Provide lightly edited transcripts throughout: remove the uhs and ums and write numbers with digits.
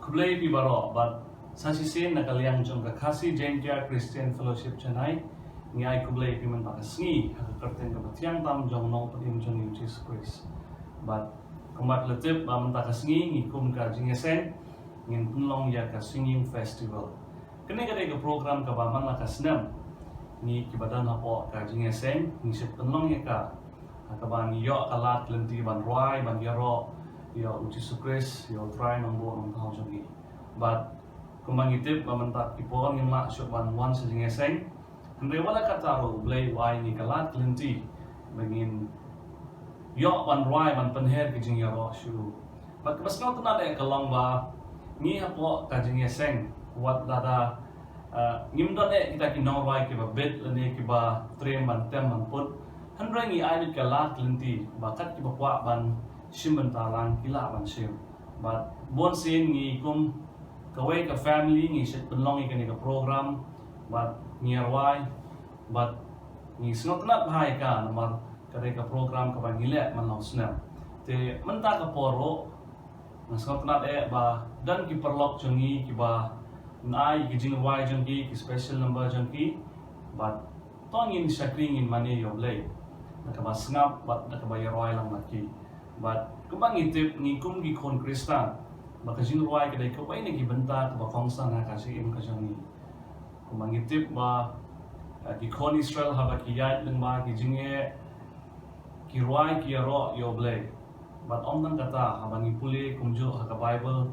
kublai pi baro but sasisin nakaliang jong ka Khasi Jaintia Christian Fellowship Chennai ngai kublai pi man pakasngi kerten ka batiang tam jong nong patim jong Jesus Christ but kumat letip man pakasngi ngikum ka jingeseng ngin punlong ya ka singing festival kene ka program ka baman la kasnam ni kibadan hapo ka jingeseng ni sip punlong ya ka ban yo kalat lenti ban roi ban yaro yo Jesus Christ yo try nombo nong tau jogi but kumangitip mamantak ipon ngin la syok ban wan sa jingeseng Hande wala kataro blay wai ni kalat lenti bangin yo ban roi ban penher ki jing yaro shu but mas no tuna de kalong ba ni hapo ka jingeseng wat dada ngimdon kita ki no roi ki ba bet lene ki ba trem ban tem ban put handra ngi ai kalat lenti bakat ki ba kwa ban shimban talang kila ban sim but bon sin ngi kum kawai ka family ngi sit penlong ka program but nearby but ni snot na bhai ka namar kare ka program ka bangile man law snap te menta ka poro snot na ba dan ki perlok jongi ki ba nai ki jing wai jongi ki special number jongi but tongin shakring in mane yo lay nakaba snap but nakaba yaroi lang maki but kumbang itip ni kum gi kon kristan baka jing wai ka dai ka wai ni ki benta ka ba kongsa na ka si im ka jongi kumangitip ba ki kon Israel haba ki yait ng ba ki jinge ki ruai ki aro yo blay but omdan kata haba ni puli kumjo ha ka Bible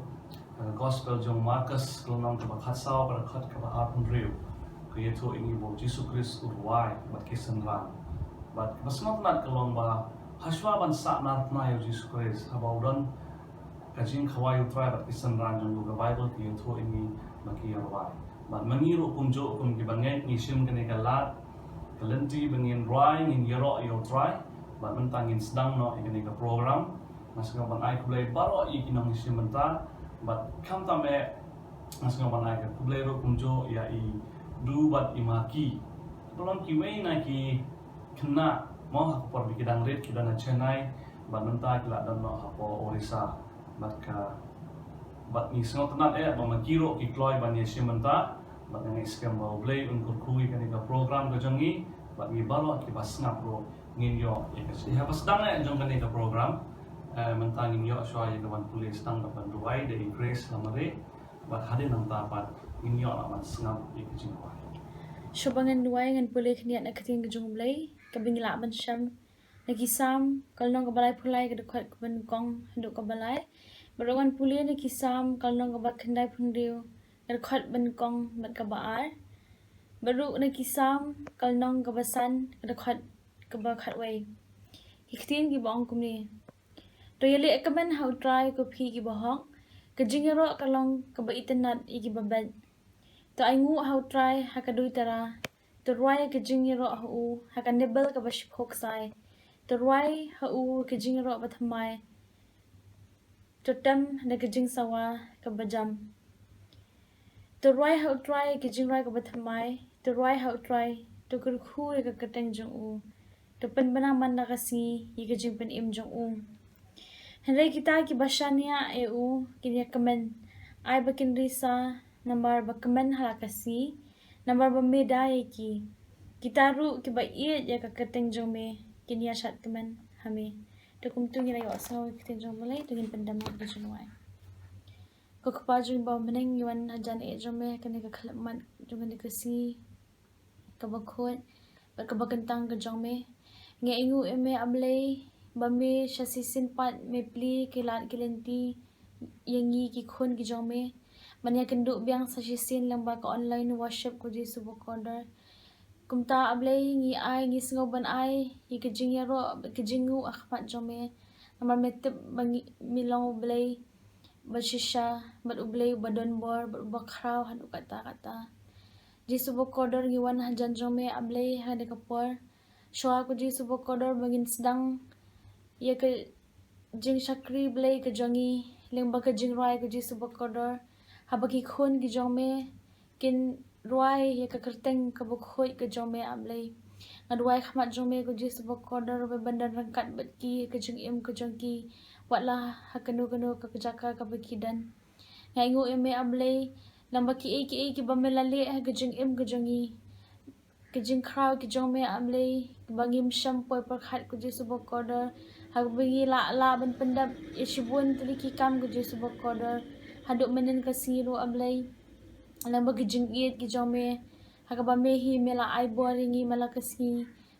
ka gospel jong Marcus klonong ka ba khatsaw para khat ka ba apun riu ka yeto ingi bo Jesus Christ ruai but kisan ran but mas not klong ba haswa ban sa nat na yo Jesus Christ haba udon ka jing khawai utrai but kisan ran jong ka Bible ki yeto ingi maki ruai but mangiru kumjo kum gibangai ngisim kene kalat kalenti bangin roi ngin yero yo try but mentangin sedang no ikene ka program mas ngaban ai kublai baro ikinong ngisim menta but kam tame mas ngaban ai ka kublai ro kumjo ya I du but imaki tolong kiwei na ki kena mo ha por bikidang red kidana Chennai but menta kila dan no hapo Orissa but ni snot not mamagiro ki kloy ban yesim menta but nang scam ba blay un kurkui kan ka program ka jongi but ni balo ki basnap ro ngin yo kasi habas dang na jong kan ka program mentangin yo so ay ka pulis tang ka panduai de grace lamare but hadin nang tapat ngin yo na man snap ikijing wa Shobangan duai ngan pulis niat nak keting ka jong blay kabingla ban syam nagisam kalnong ka balai pulai ka dekat ban kong handuk ka balai Barongan puli ni kisam kalnong kabat kendai pundiu erkhat benkong mat kabaar baru ni kisam kalnong kabasan erkhat kabakhat wei hiktin ki bong kumni toyali ekamen how try ko phi ki bohok kajingero kalong kabaitanat iki babad to aingu how try hakadui tara to rwai kajingero hu hakanebel kabashphok sai to rwai hu kajingero bathamai Totem na kajing sawa kabajam. To roi how try kajing roi kabathamai. To roi how try to kurkhu ka kateng jong u. To pen banaman na kasi yi kajing pen im jong u. Henry kita ki basania u kinya kamen. Ay bakin risa nambar bakamen halakasi. Nambar bameda ki. Kita ru ki ba iet ya ka kateng jong me kinya shat kamen hame. Tukum tu ngira yo asaw kitin jong malay tungin pandamag di Chennai. Ko kapajong ba maning yuan ajan jong me kani ka khalamat jong ni kasi kabakot bakabagantang ka jong me nga ingu eme ablay ba me shasisin pat me pli kilat kilenti yangi ki khon ki jong me manya kendu biang sasisin lang ba ka online worship ko di subokorder kumta ablay ngi ai ngi sngoban ai yi kajing yaro kajingu akhpat jome namar metep bangi milong blay bashisha bat ublay badon bor bakraw hanu kata ji subokorder ngi wan hajan jome ablay hade kapor shwa ko ji subokorder bangin sedang ya ke jing shakri blay ka jongi lengba ka jing rai ko ji subokorder habaki khon ki jome kin ruai ya ka kerteng ka bukhoi ka jome ablay ngadwai khmat jome ko ji subokorder be bandar rangkat batki ka jing im ka jongki watla hakanu ka jaka ka bakidan ngai ngu eme ablay lamba ki ba me lale ha gajing em gajangi gajing kraw ki jong me ablay bangim sham poi par khat ku jesu bokoder ha bagi la ban pendap ishibun tli ki kam ku jesu bokoder haduk menen kasiru ablay lamba gajing iet ki jong me ha ba me hi me la ai boringi mala kasi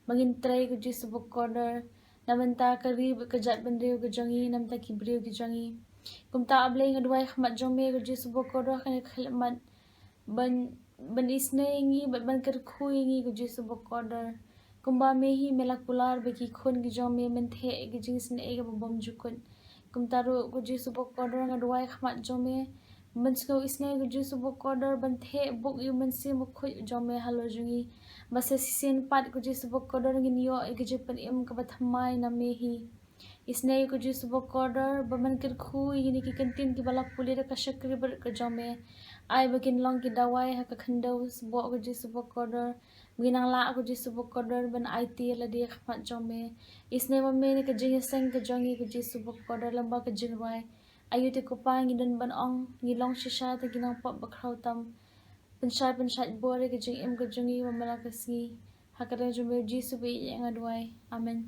bangin tray ku jesu bokoder namenta kari kajat bandriu gajangi namta ki briu gajangi kumta ablay ngadwai khmat jong me ku jesu bokoder kan khlemat ban isnengi ban kerkhuingi ku jesu bokoder kumba mehi melakular beki khun gi jom me menthe gi jing sne ga bom jukun kumtaru ku jesu bokoder ngadwai khmat jom me mensko isne ku jesu bokoder ban the buk yu mensi mu khu jom me halo jungi base sin pat ku jesu bokoder ngin yo gi jipan em ka bathamai na mehi isne ku jesu bokoder baman kerkhu ini ki kantin ki balak pulir ka shakri ber ka jom me ai bakin long ki dawai ha ka khandau bo ku jesu bokoder ginang la ku jesu bokoder ban IT la dia khmat jome isne mame ne ka jing seng ka jongi ku jesu bokoder lamba ka jingwai ayu te ko pa ngi dan ban ong ngi long shisha te ginang pop bakrau tam pensyai bore ka jing em ka jongi mamala ka si ha ka jome jesu be yang adwai amen.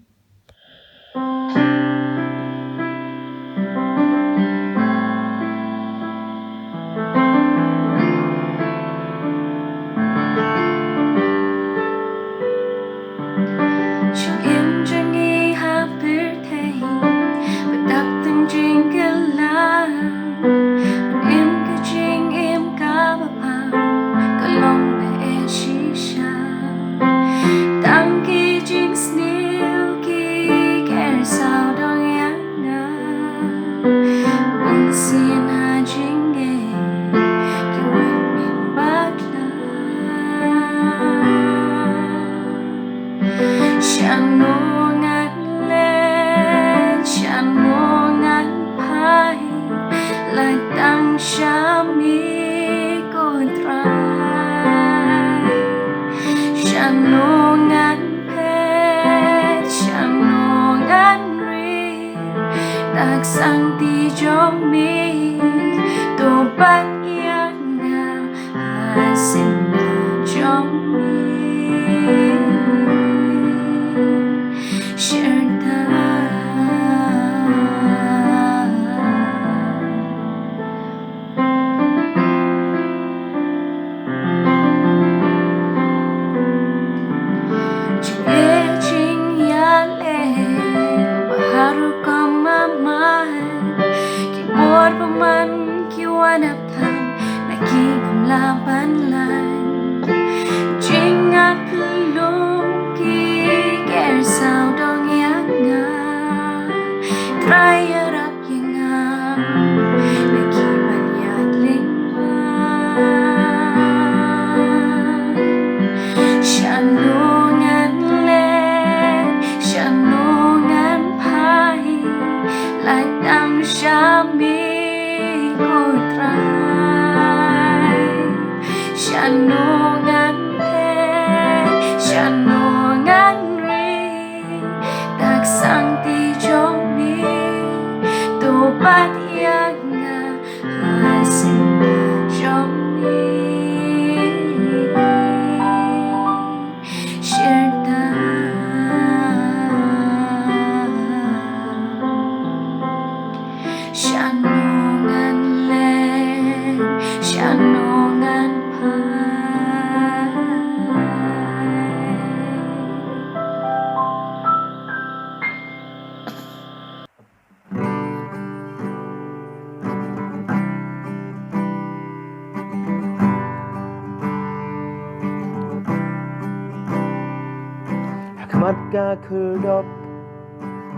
Matka kurdop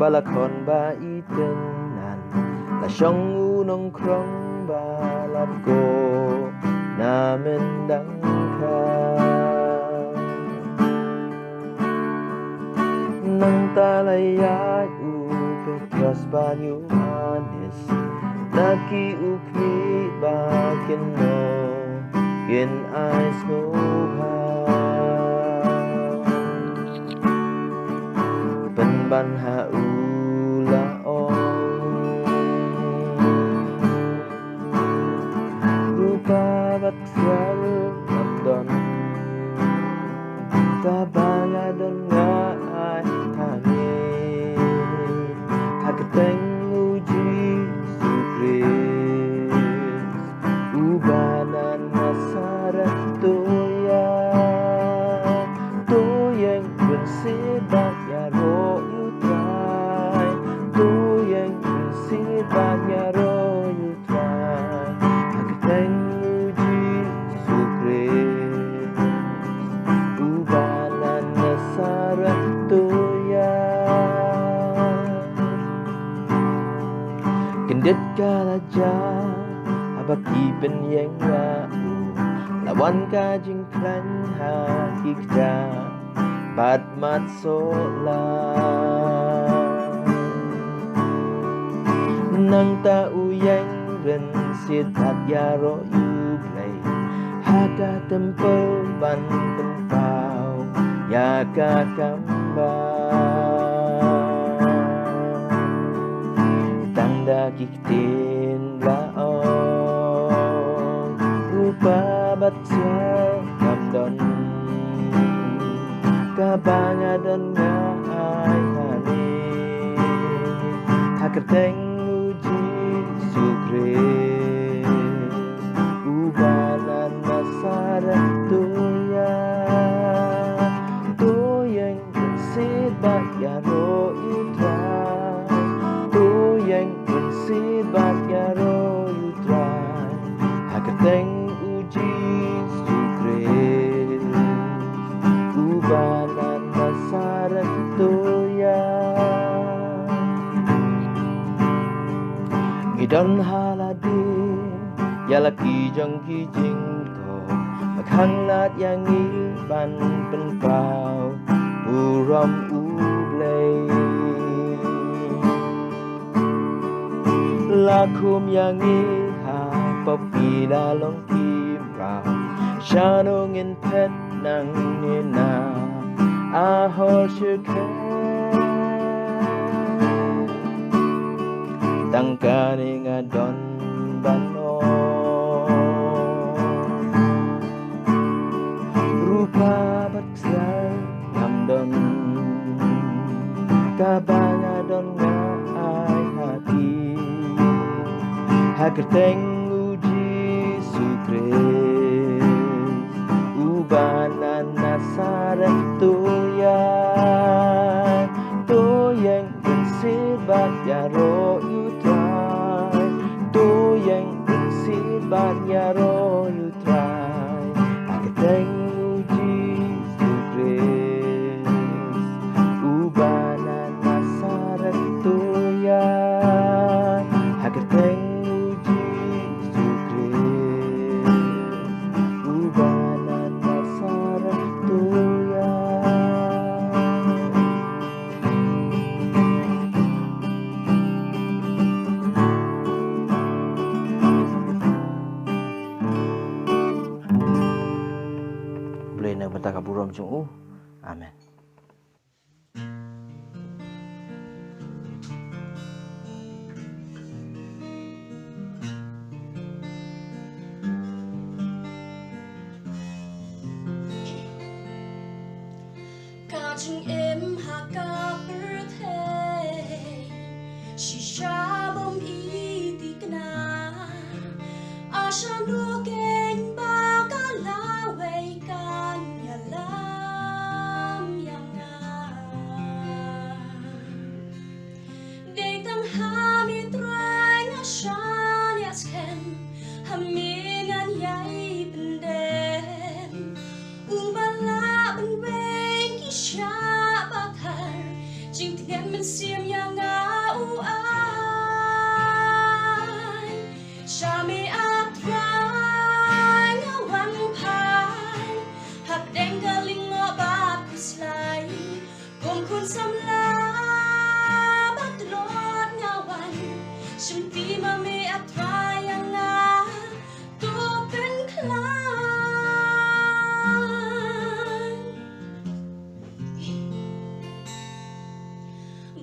balakon ba itenan la syong unong krong balap ko namin dangka nang talayay upetras banyo anis naki ukmi bakin no kin ais nguha ban haula baksal namdon kabangadon nga ay hangin hakateng uji sukris ubanan nasarat tuyang bersibak yaro yutrai tuyang bersibak yaro yutrai hakateng uji sukris ubanan nasarat kendit kalaja abaki penyeng wa'u lawan kajing klan hakikja bad mat sola nang ta uyang ren siat yaro yublay haka tempel ban penpau ya ka kambang tanda kiktin laong rupa batsya kamdon kabangadon nga ay hanin hakateng uji sukris ubanan nasarat tuyang bersibak yaro yutrai tuyang bersibak yaro yutrai hakateng uji sukris ubanan nasarat gidon haladin yalaki jong kijing ko maghanglat yang iban penpau uram ublay lakum yang iha papila long kimrau shanungin pet nang nina ahor shirken tangkani ngadon bano rupa baksal namdon kabangadon nga ay hati hakateng uji sukris ubanan nasarat tuyang bersibak yaro yutrai tuyang bersibak yaro yutrai hakateng uji sukris ubanan nasarat hakateng uji sukris ubanan nasarat boleh nak bentak kaburam cung amen. Kajing em haka birthday shisha bom iti kena asha nuken bakalawe kan yalam yanga Daytang hamit ray nga shan yasken hamingan yay penden ubala benweng kisya batar jing tigan men siam yang au ai shami atrai ngawan pai hak deng galing ngobat kuslai kum kun samla batlot ngawan shimti mame atrai yang tupen klan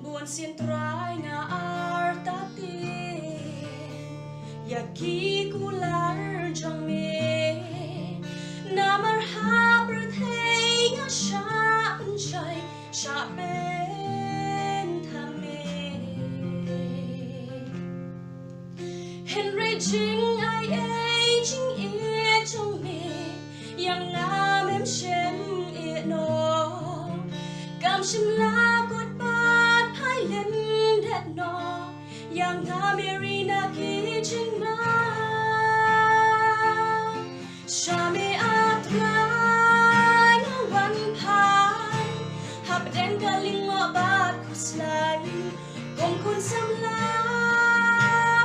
buan sintrai nga artatin yaki kular jang me shai sha ben thame Henry Jing ai jing e chung me yang nga mem shem e no Gam shim la gut pat phai len that no yang nga merina ki jing na Shame atrai na wan pai hap den galing mo bat kuslai gom kun sam la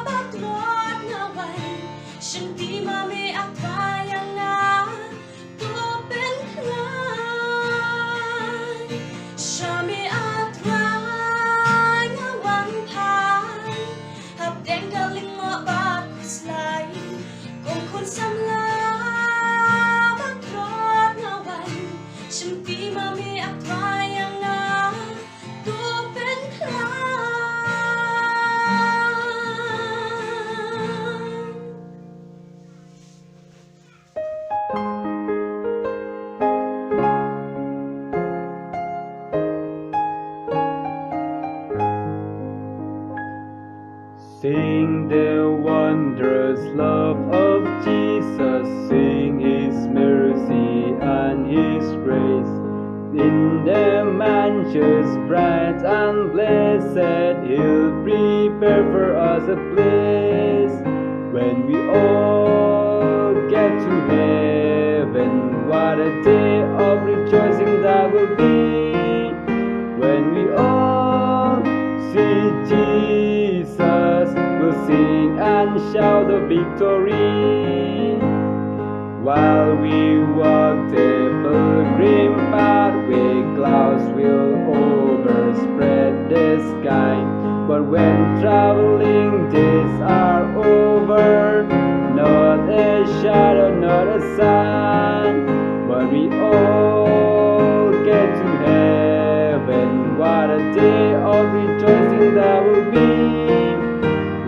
bat rot na wan shin ti ma me atrai yang na to ben krai Shame atrai na wan pai hap den galing mo bat kuslai gom kun sam la Shimpi mami atwayang na tupen Sing the wondrous love of Jesus, sing His mercy and His grace. In the mansions bright and blessed, He'll prepare for us a place. When we all get to heaven, what a day of rejoicing that will be. When we all see Jesus, we'll sing and shout the victory. While we walk the pilgrim pathway, clouds will overspread the sky. But when traveling days are over, not a shadow, not a sign, but we all get to heaven. What a day of rejoicing that will be.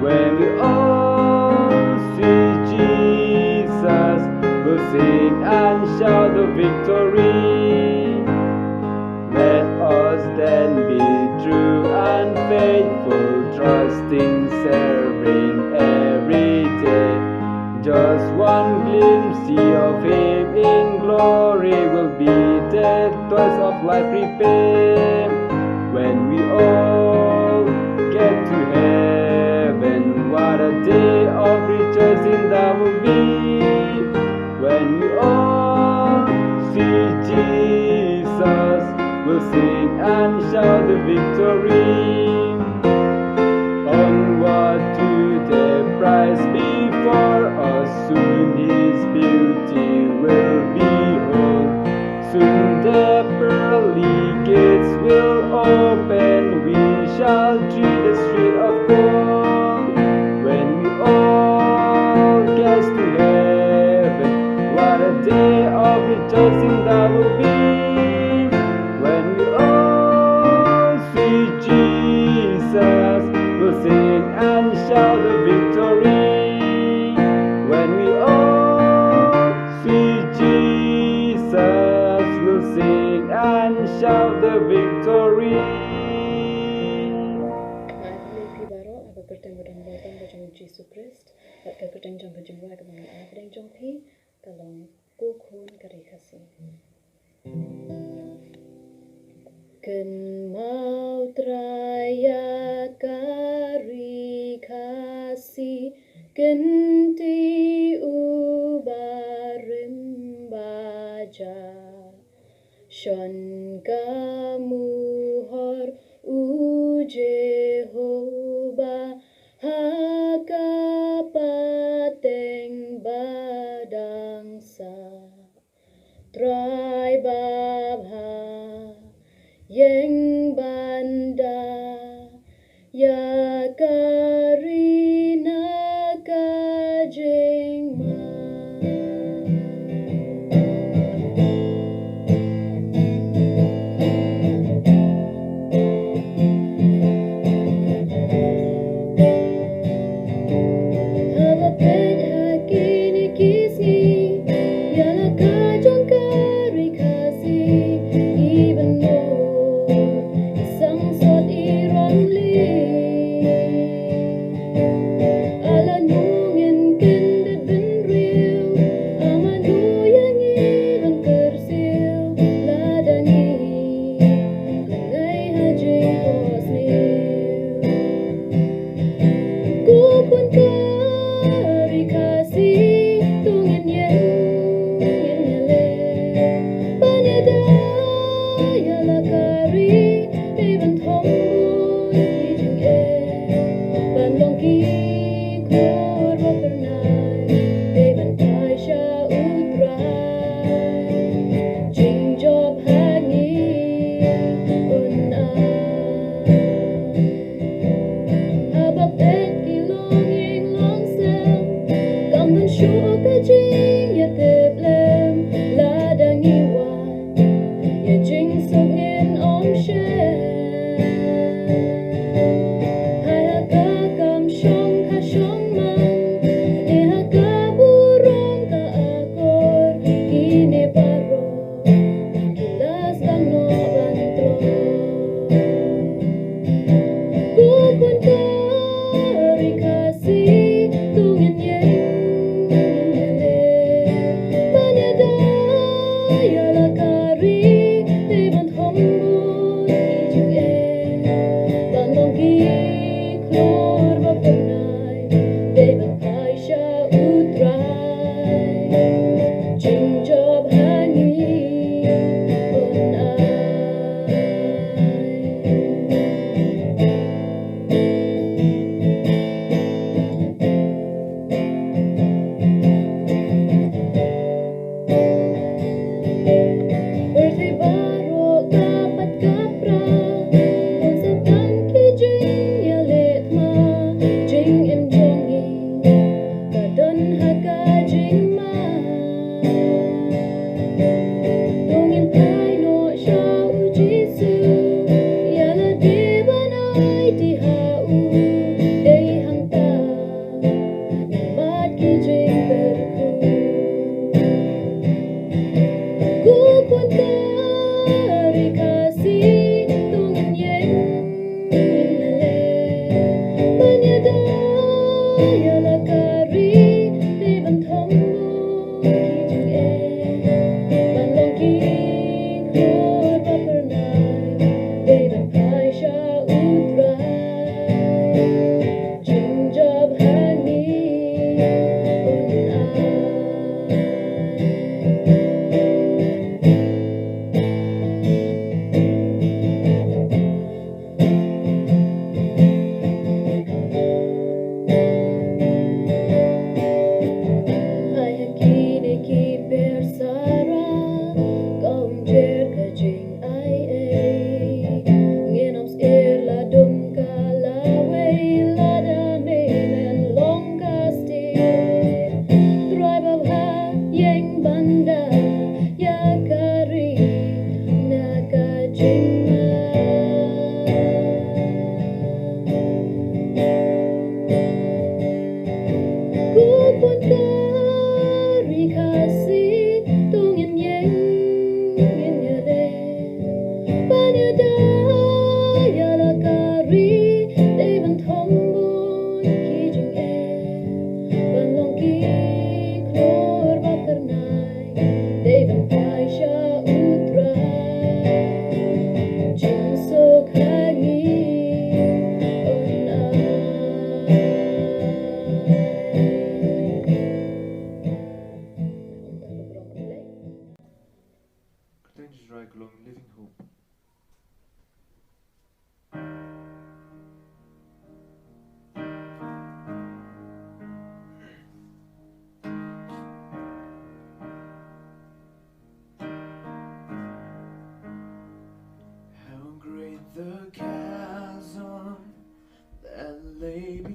When we all see Jesus, we'll sing and shout the victory. Let us then be true and faithful, trusting, serving every day. Just one glimpse of Him in glory will be the toys of life repay. When we all get to heaven, what a day of rejoicing that will be. When we all see Jesus, we'll sing and shout the victory. Onward to the prize before us, soon His beauty will behold. Soon the pearly gates will open, we shall tread the street of gold. When we all get to heaven, what a day of rejoicing that will be. When we all see Jesus, we'll sing and shout the victory. When we all see Jesus, we'll sing and shout the victory. Jesus Christ, at Kakutang Jump and Ragam, Abding Jumpy, Kalong, Gokun, Khasi. Ken mau traya kari Khasi, ken ti ubarim baja, shon kamuhor u Jehovah. Hakapateng badangsa Try babha Yeng banda Yakarina kajengma Kisi, Yala kajong kari Khasi,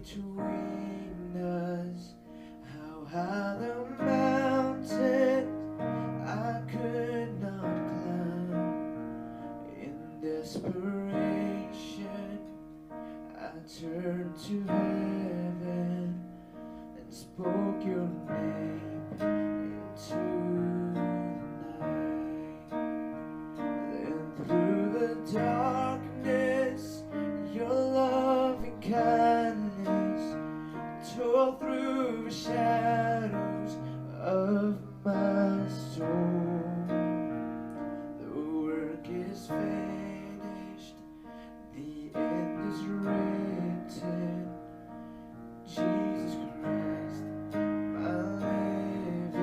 between us. How high the mountain I could not climb. In desperation, I turned to heaven and spoke your name into the night. Then through the darkness, your loving kindness tore through the shadows of my soul. The work is finished, the end is written. Jesus Christ, my living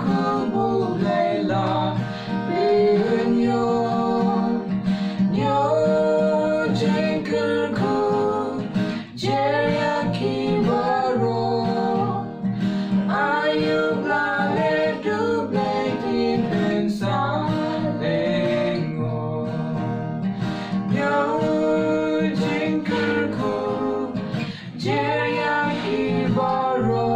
kubu leila binyo nyo jinker ku jeria kibaro ayub la le du blake in pensa lengo nyo jinker ku jeria kibaro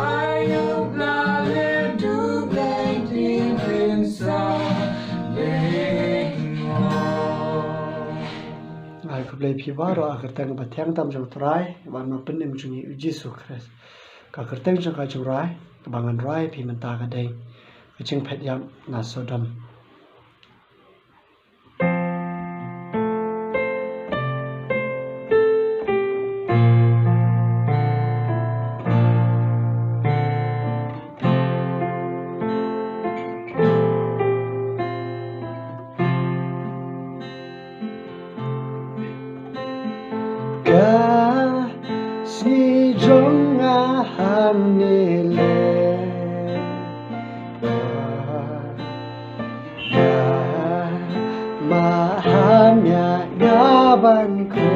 ayub la le du blake in pensa lengo ai ku play phi baro agar tang ba thyang tam jong trai ban ma pen nim chung Jesus Christ ka kerteng jong ka chung rai ka bangan rai phi man ta ka dei ka ching phet yam na sodom ka si jong a han ni le ma ham ya ga ban kwe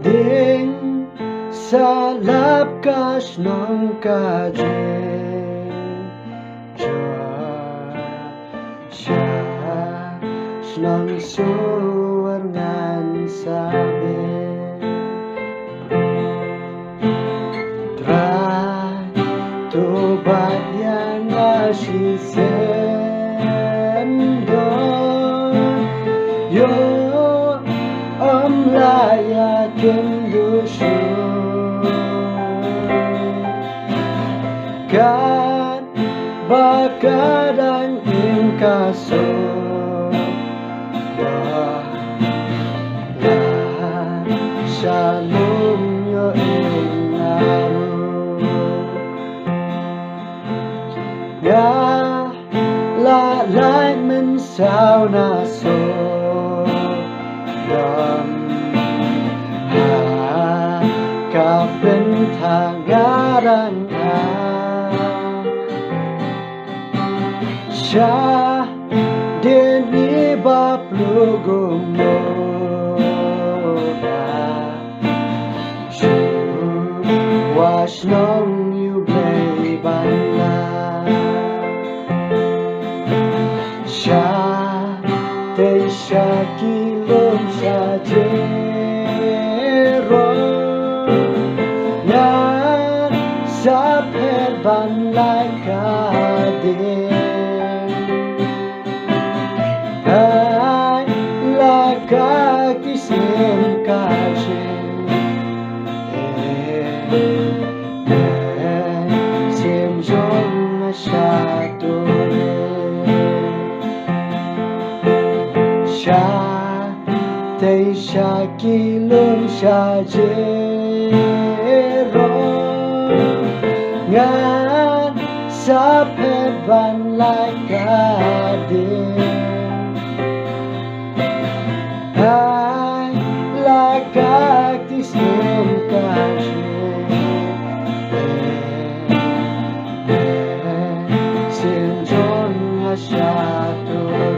ding salap ka snong ka je Nang suar ngan sabe Try to bat yang ashi sendo Yo laya kendushu Kan bakadang ingkaso Shalom yo inaru Ya la lai men sao na so Dam Ha ka pen thangaran ha Sha Deni ba plugumo Wash long you play by Sha te shakilum shajero Nyan sapet ban like a Ay la kisim kaje sim jong shatore sha te shakilum shajero ngan sapet ban like Ay la kisim kaje sim jong shatore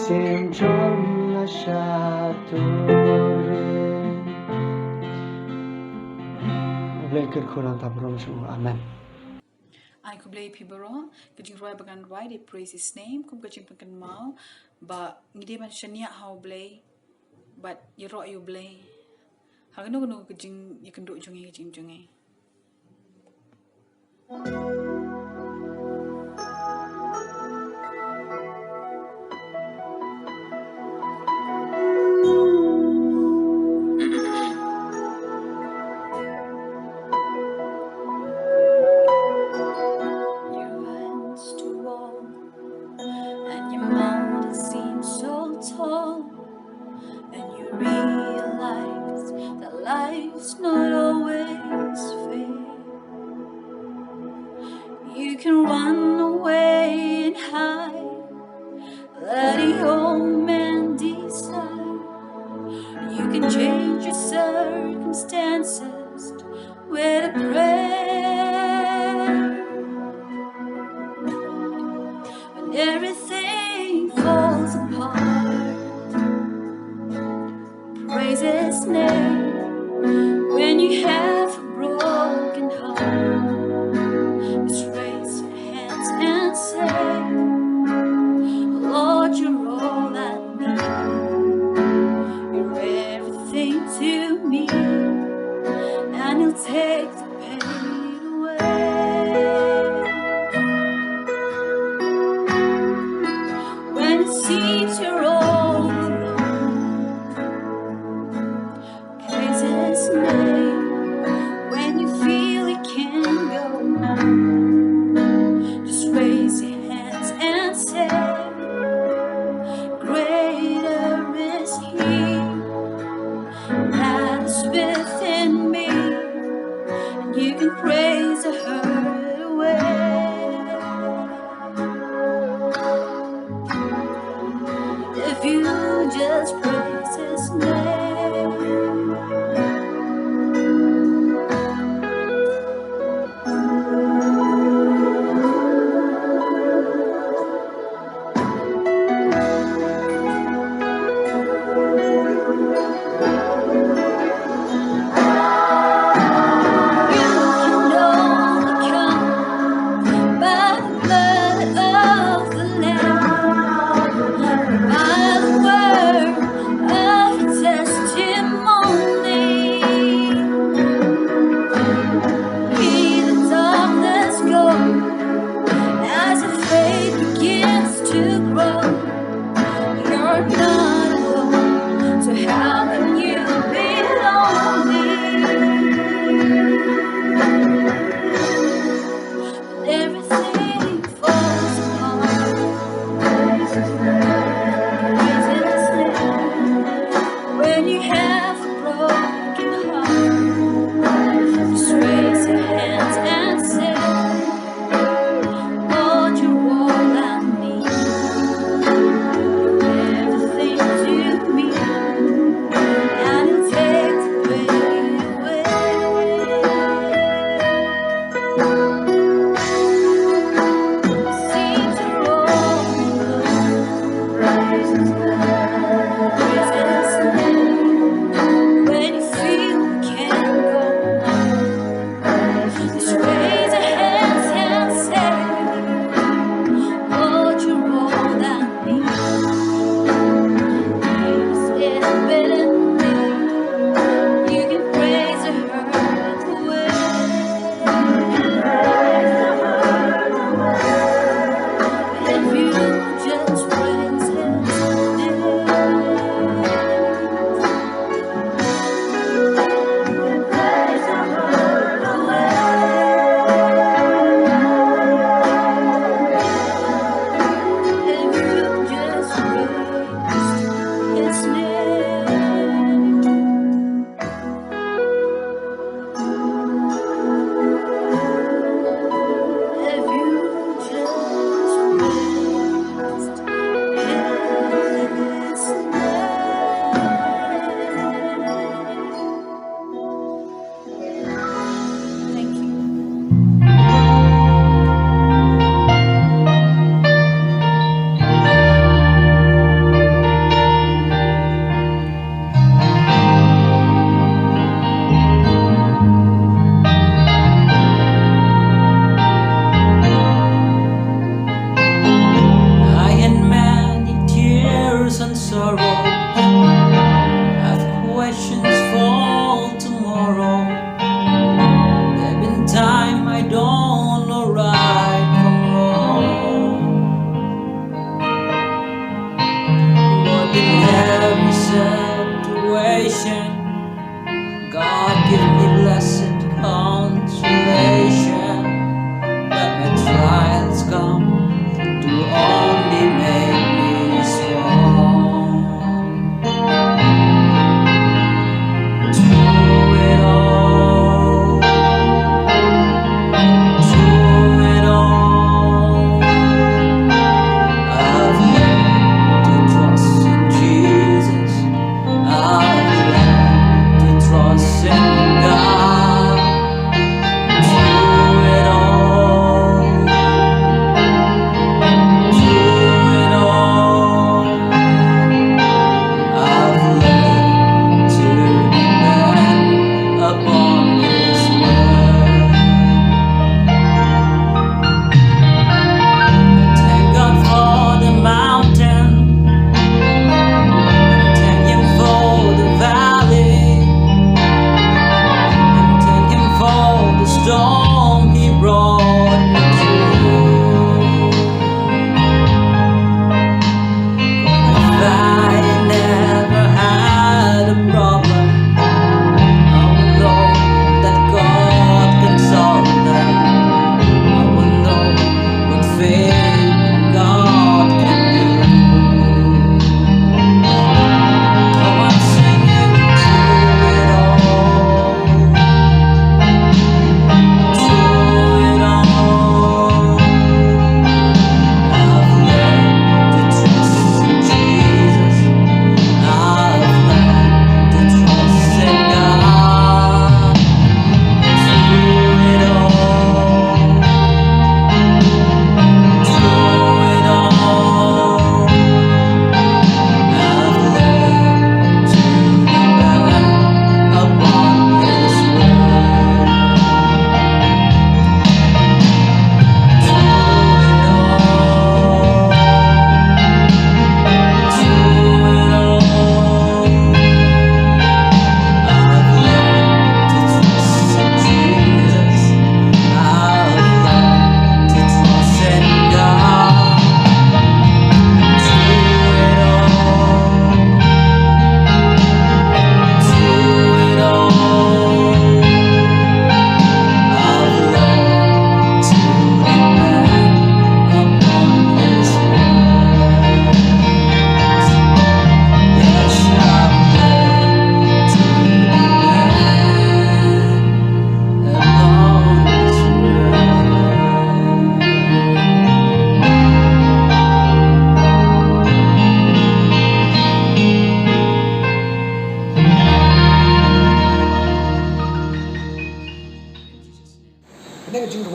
sim jong shatore Blessed Quran tabrom shu amen I could play Pibaro, getting right bagan right, they praise his name, come catching pagan mau, but ngide man shania how play, but you rock you play. How can no catching you can do jungi jungi. Life's not always fair. You can run away and hide, let the old man decide. You can change your circumstances with a prayer. When everything falls apart, praise His name. When you have a broken heart, just raise your hands and say, Lord, you're all I need. You're everything to me, and He'll take the pain away. When it seems you're all alone, praise His name. When you feel you can't go on, just raise your hands and say, greater is He that is within me, and you can praise the hurt away. If you just praise His name.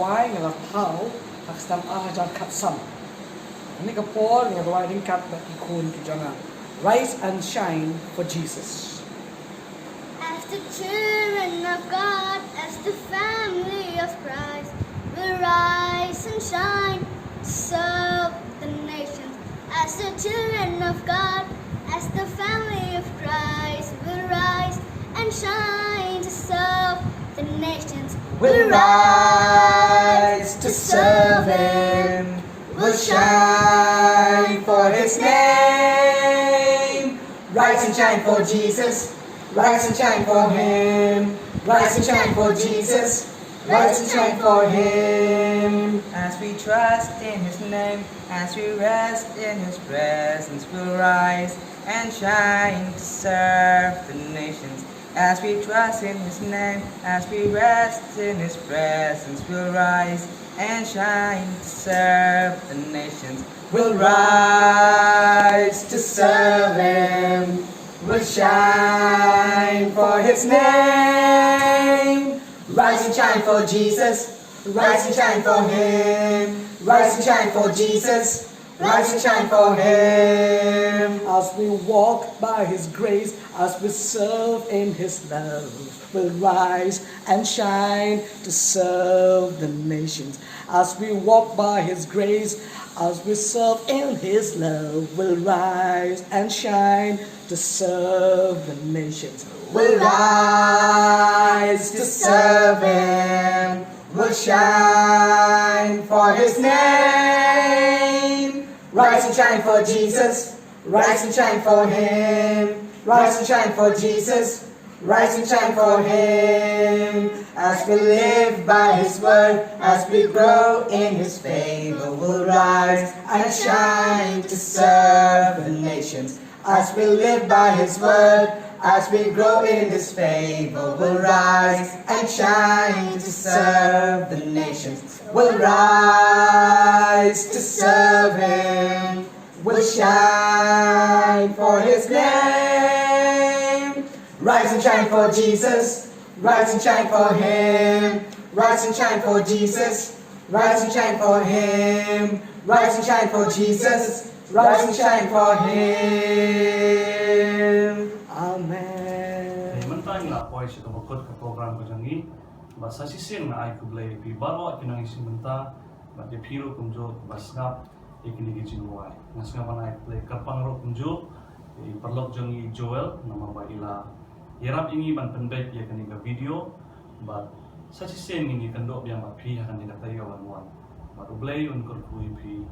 ruai ngala pau akstam ajar kat sam. Ini ka Paul nga ruai ring kat ba ikun ki janga. Rise and shine for Jesus. As the children of God, as the family of Christ, will rise and shine to serve the nations. As the children of God, as the family of Christ, will rise and shine to serve the nations. We'll rise to serve Him. We'll shine for His name. Rise and shine for Jesus. Rise and shine for Him. Rise and shine for Jesus. Rise and shine for Him. As we trust in His name, as we rest in His presence, we'll rise and shine to serve the nations. As we trust in His name, as we rest in His presence, we'll rise and shine to serve the nations. We'll rise to serve Him. We'll shine for His name. Rise and shine for Jesus. Rise and shine for Him. Rise and shine for Jesus. Rise and shine for Him. As we walk by His grace, as we serve in His love, we'll rise and shine to serve the nations. As we walk by His grace, as we serve in His love, we'll rise and shine to serve the nations. We'll rise to serve Him. We'll shine for His name. Rise and shine for Jesus. Rise and shine for Him. Rise and shine for Jesus. Rise and shine for Him. As we live by His word, as we grow in His favor, we'll rise and shine to serve the nations. As we live by His word, as we grow in His favor, we'll rise and shine to serve the nations. We'll rise to serve Him. We'll shine for His name. Rise and shine for Jesus. Rise and shine for Him. Rise and shine for Jesus. Rise and shine for Him. Rise and shine for Jesus. Rise and shine for Him. Amen. Mentang la poi sa kabukod ka program ko jangi ba sa sisin na ay kublay pi baro kinang isin menta ba de piro kumjo basngap ikini gijinwai ngasngap na ay play kapangro kumjo i parlok jangi Joel nama ba ila yerap ingi ban penbet ya kani ka video ba sa sisin ingi kando biang ba pi hakan ni tayo wan wan ba ublay un kur kui pi